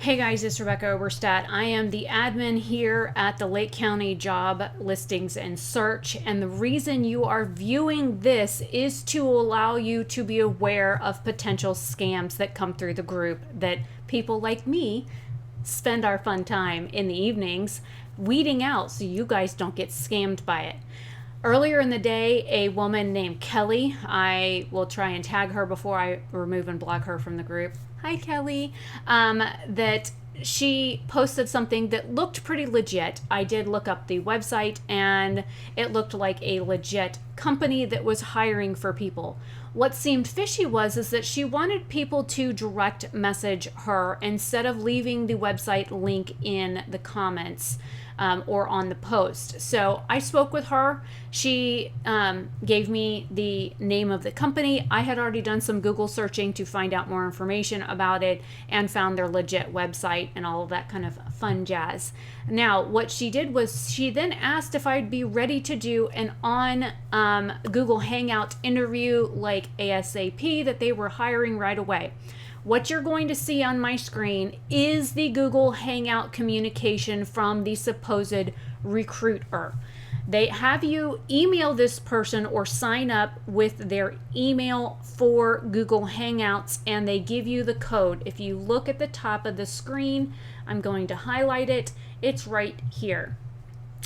Hey guys, it's Rebecca Oberstadt. I am the admin here at the Lake County Job Listings and Search, and the reason you are viewing this is to allow you to be aware of potential scams that come through the group that people like me spend our fun time in the evenings weeding out so you guys don't get scammed by it. Earlier in the day, a woman named Kelly, I will try and tag her before I remove and block her from the group. Hi, Kelly. That she posted something that looked pretty legit. I did look up the website and it looked like a legit company that was hiring for people. What seemed fishy is that she wanted people to direct message her instead of leaving the website link in the comments. Or on the post. So I spoke with her. She gave me the name of the company. I had already done some Google searching to find out more information about it and found their legit website and all of that kind of fun jazz. Now, what she did was she then asked if I'd be ready to do an on Google Hangout interview like ASAP, that they were hiring right away. What you're going to see on my screen is the Google Hangout communication from the supposed recruiter. They have you email this person or sign up with their email for Google Hangouts, and they give you the code. If you look at the top of the screen, I'm going to highlight it. It's right here.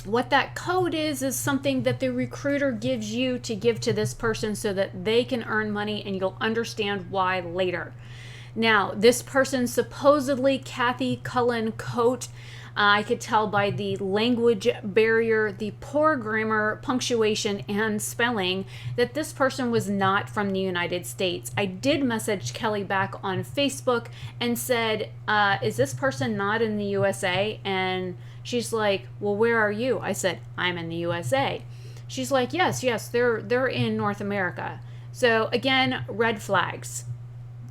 What that code is something that the recruiter gives you to give to this person so that they can earn money, and you'll understand why later. Now, this person, supposedly Kathy Cullen Coate, I could tell by the language barrier, the poor grammar, punctuation, and spelling, that this person was not from the United States. I did message Kelly back on Facebook and said, is this person not in the USA? And she's like, well, where are you? I said, I'm in the USA. She's like, yes, they're in North America. So again, red flags.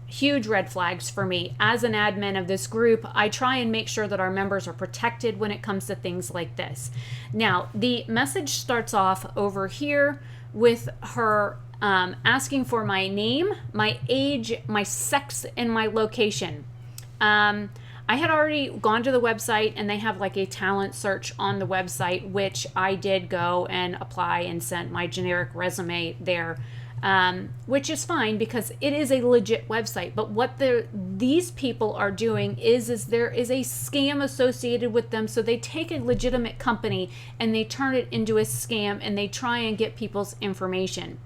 Huge red flags for me. As an admin of this group, I try and make sure that our members are protected when it comes to things like this. Now, the message starts off over here with her asking for my name, my age, my sex, and my location. I had already gone to the website, and they have like a talent search on the website, which I did go and apply and sent my generic resume there. Which is fine because it is a legit website. But what these people are doing is there is a scam associated with them. So they take a legitimate company and they turn it into a scam, and they try and get people's information.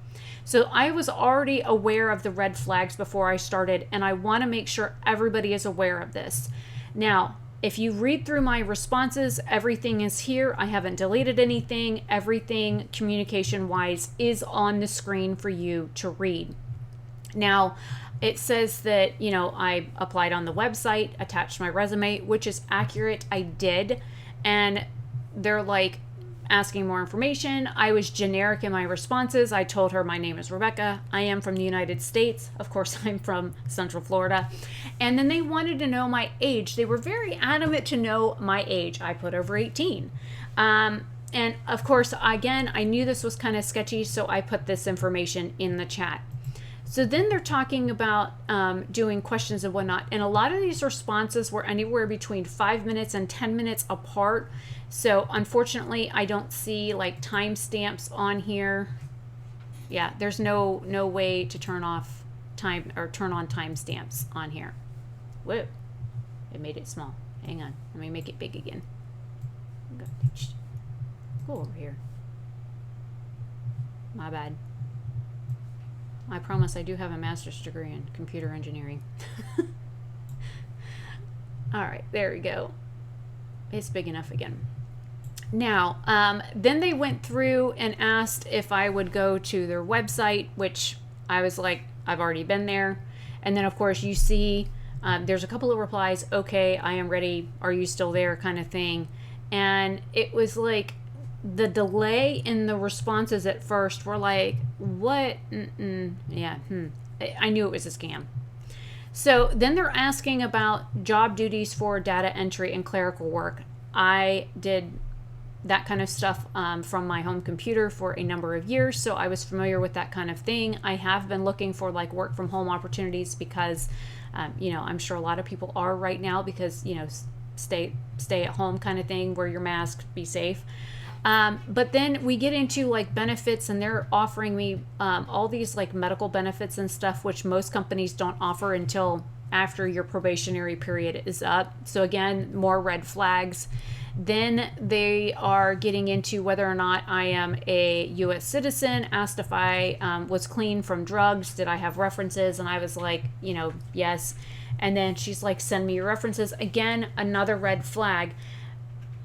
So I was already aware of the red flags before I started, and I want to make sure everybody is aware of this. Now, if you read through my responses, everything is here. I haven't deleted anything. Everything communication-wise is on the screen for you to read. Now, it says that, I applied on the website, attached my resume, which is accurate. I did. And they're like asking more information. I was generic in my responses. I told her my name is Rebecca. I am from the United States. Of course, I'm from Central Florida. And then they wanted to know my age. They were very adamant to know my age. I put over 18. And of course, again, I knew this was kind of sketchy, so I put this information in the chat. So then they're talking about doing questions and whatnot. And a lot of these responses were anywhere between 5 minutes and 10 minutes apart. So unfortunately, I don't see like timestamps on here. Yeah, there's no way to turn off time or turn on timestamps on here. Whoa, it made it small. Hang on, let me make it big again. Go over here. My bad. I promise I do have a master's degree in computer engineering. All right, there we go. It's big enough again. Now, then they went through and asked if I would go to their website, which I was like, I've already been there. And then, of course, you see there's a couple of replies. Okay, I am ready. Are you still there? Kind of thing. And it was like the delay in the responses at first were like, what? Yeah. I knew it was a scam. So then they're asking about job duties for data entry and clerical work. I did that kind of stuff from my home computer for a number of years, so I was familiar with that kind of thing. I have been looking for like work from home opportunities because, I'm sure a lot of people are right now because, stay at home kind of thing, wear your mask, be safe. But then we get into like benefits, and they're offering me all these like medical benefits and stuff, which most companies don't offer until after your probationary period is up. So again, more red flags. Then they are getting into whether or not I am a U.S. citizen, asked if I was clean from drugs, did I have references, and I was like, yes. And then she's like, send me your references. Again, another red flag.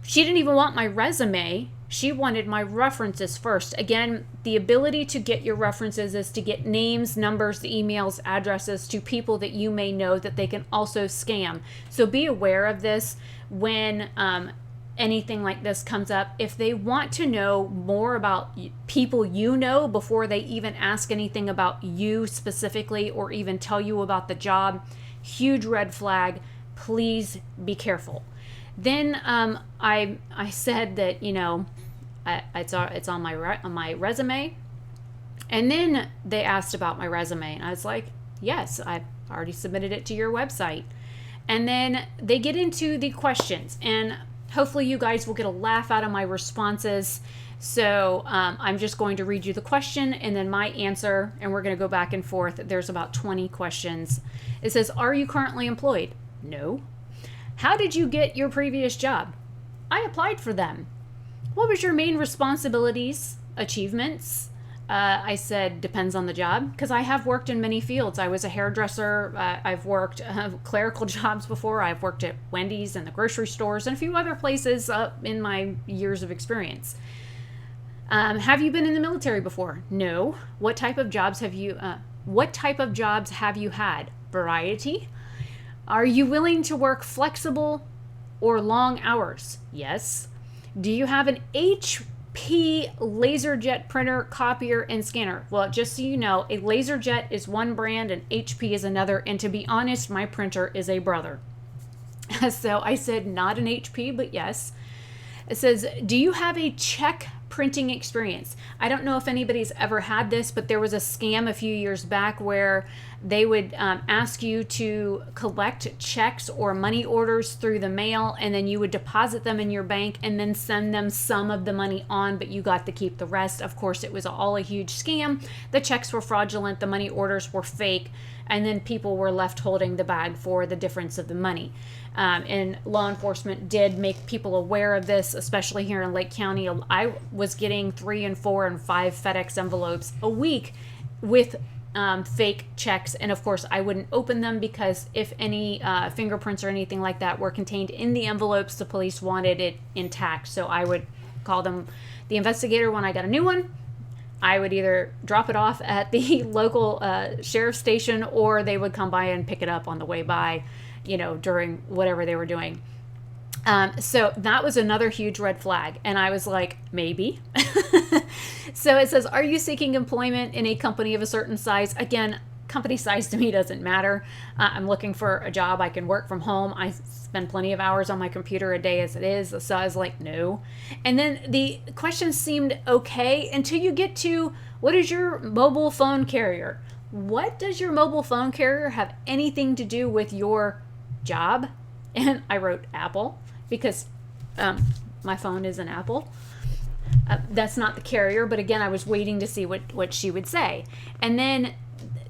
She didn't even want my resume. She wanted my references first. Again, the ability to get your references is to get names, numbers, emails, addresses to people that you may know that they can also scam. So be aware of this when anything like this comes up. If they want to know more about people before they even ask anything about you specifically or even tell you about the job, huge red flag. Please be careful. Then I said that it's on my resume, and then they asked about my resume, and I was like, yes, I've already submitted it to your website. And then they get into the questions, and hopefully you guys will get a laugh out of my responses. So I'm just going to read you the question and then my answer, and we're going to go back and forth. There's about 20 questions. It says, are you currently employed? No. How did you get your previous job? I applied for them. What was your main responsibilities, achievements? I said, depends on the job, because I have worked in many fields. I was a hairdresser. I've worked clerical jobs before. I've worked at Wendy's and the grocery stores and a few other places in my years of experience. Have you been in the military before? No. What type of jobs have you had? Variety. Are you willing to work flexible or long hours? Yes. Do you have an HP LaserJet printer, copier, and scanner? Well, just so you know, a LaserJet is one brand and HP is another. And to be honest, my printer is a brother. So I said not an HP, but yes. It says, do you have a check printing experience? I don't know if anybody's ever had this, but there was a scam a few years back where they would ask you to collect checks or money orders through the mail, and then you would deposit them in your bank and then send them some of the money on, but you got to keep the rest. Of course, it was all a huge scam. The checks were fraudulent, the money orders were fake, and then people were left holding the bag for the difference of the money. And law enforcement did make people aware of this, especially here in Lake County. I was getting 3 and 4 and 5 FedEx envelopes a week with fake checks, and of course I wouldn't open them because if any fingerprints or anything like that were contained in the envelopes, the police wanted it intact. So I would call them the investigator when I got a new one. I would either drop it off at the local sheriff's station, or they would come by and pick it up on the way by, during whatever they were doing. So that was another huge red flag. And I was like, maybe. So it says, are you seeking employment in a company of a certain size? Again, company size to me doesn't matter. I'm looking for a job. I can work from home. I spend plenty of hours on my computer a day as it is. So I was like, no. And then the questions seemed okay until you get to, what is your mobile phone carrier? What does your mobile phone carrier have anything to do with your job? And I wrote Apple because my phone is an Apple. That's not the carrier, but again, I was waiting to see what she would say. And then,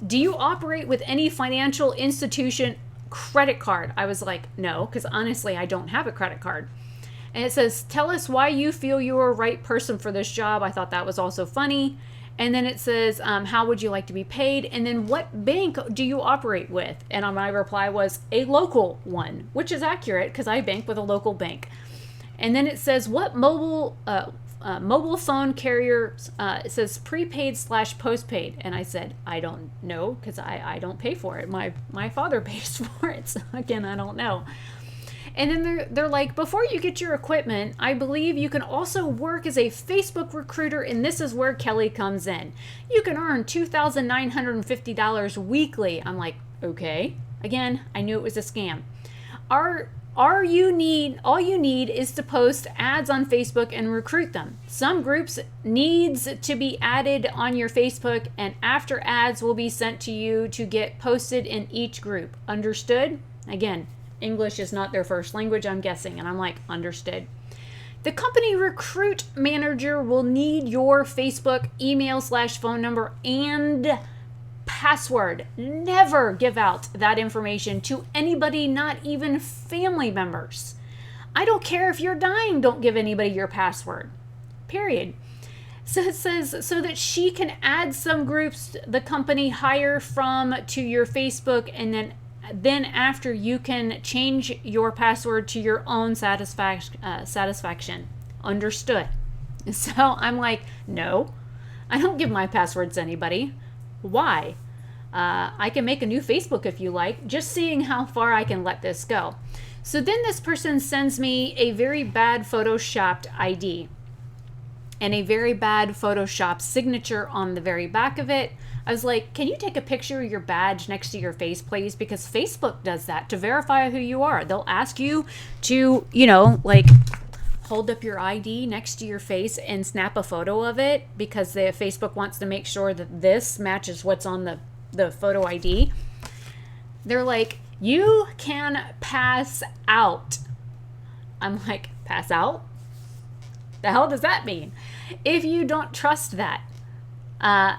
do you operate with any financial institution credit card? I was like, no, because honestly, I don't have a credit card. And it says, tell us why you feel you're a right person for this job. I thought that was also funny. And then it says, how would you like to be paid? And then what bank do you operate with? And my reply was a local one, which is accurate because I bank with a local bank. And then it says, what mobile phone carrier, it says prepaid / postpaid. And I said, I don't know because I don't pay for it. My father pays for it. So again, I don't know. And then they're like, before you get your equipment, I believe you can also work as a Facebook recruiter, and this is where Kelly comes in. You can earn $2,950 weekly. I'm like, okay. Again, I knew it was a scam. All you need is to post ads on Facebook and recruit them. Some groups needs to be added on your Facebook, and after ads will be sent to you to get posted in each group. Understood? Again, English is not their first language, I'm guessing, and I'm like, understood. The company recruit manager will need your Facebook email/phone number and password. Never give out that information to anybody, not even family members. I don't care if you're dying, don't give anybody your password. Period. So it says, so that she can add some groups the company hire from to your Facebook, and then after you can change your password to your own satisfaction. Understood. So I'm like, no, I don't give my passwords to anybody. Why? I can make a new Facebook if you like, just seeing how far I can let this go. So then this person sends me a very bad photoshopped ID and a very bad photoshopped signature on the very back of it. I was like, can you take a picture of your badge next to your face, please? Because Facebook does that to verify who you are. They'll ask you to, like hold up your ID next to your face and snap a photo of it, because Facebook wants to make sure that this matches what's on the photo ID. They're like, you can pass out. I'm like, pass out? The hell does that mean? If you don't trust that,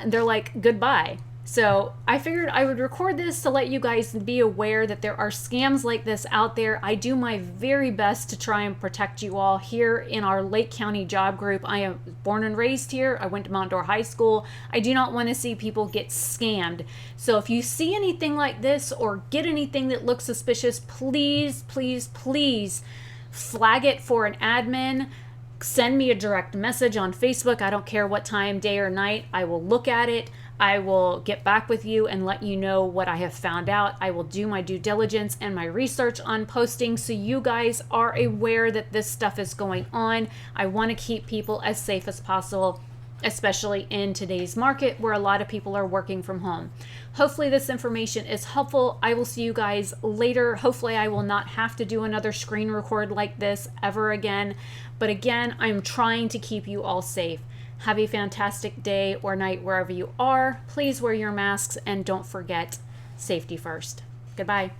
they're like, goodbye. So I figured I would record this to let you guys be aware that there are scams like this out there. I do my very best to try and protect you all here in our Lake County job group. I am born and raised here. I went to Mount Dora High School. I do not want to see people get scammed. So if you see anything like this or get anything that looks suspicious, please, please, please flag it for an admin. Send me a direct message on Facebook. I don't care what time, day or night. I will look at it. I will get back with you and let you know what I have found out. I will do my due diligence and my research on posting so you guys are aware that this stuff is going on. I want to keep people as safe as possible, especially in today's market where a lot of people are working from home. Hopefully this information is helpful. I will see you guys later. Hopefully I will not have to do another screen record like this ever again. But again, I'm trying to keep you all safe. Have a fantastic day or night wherever you are. Please wear your masks and don't forget, safety first. Goodbye.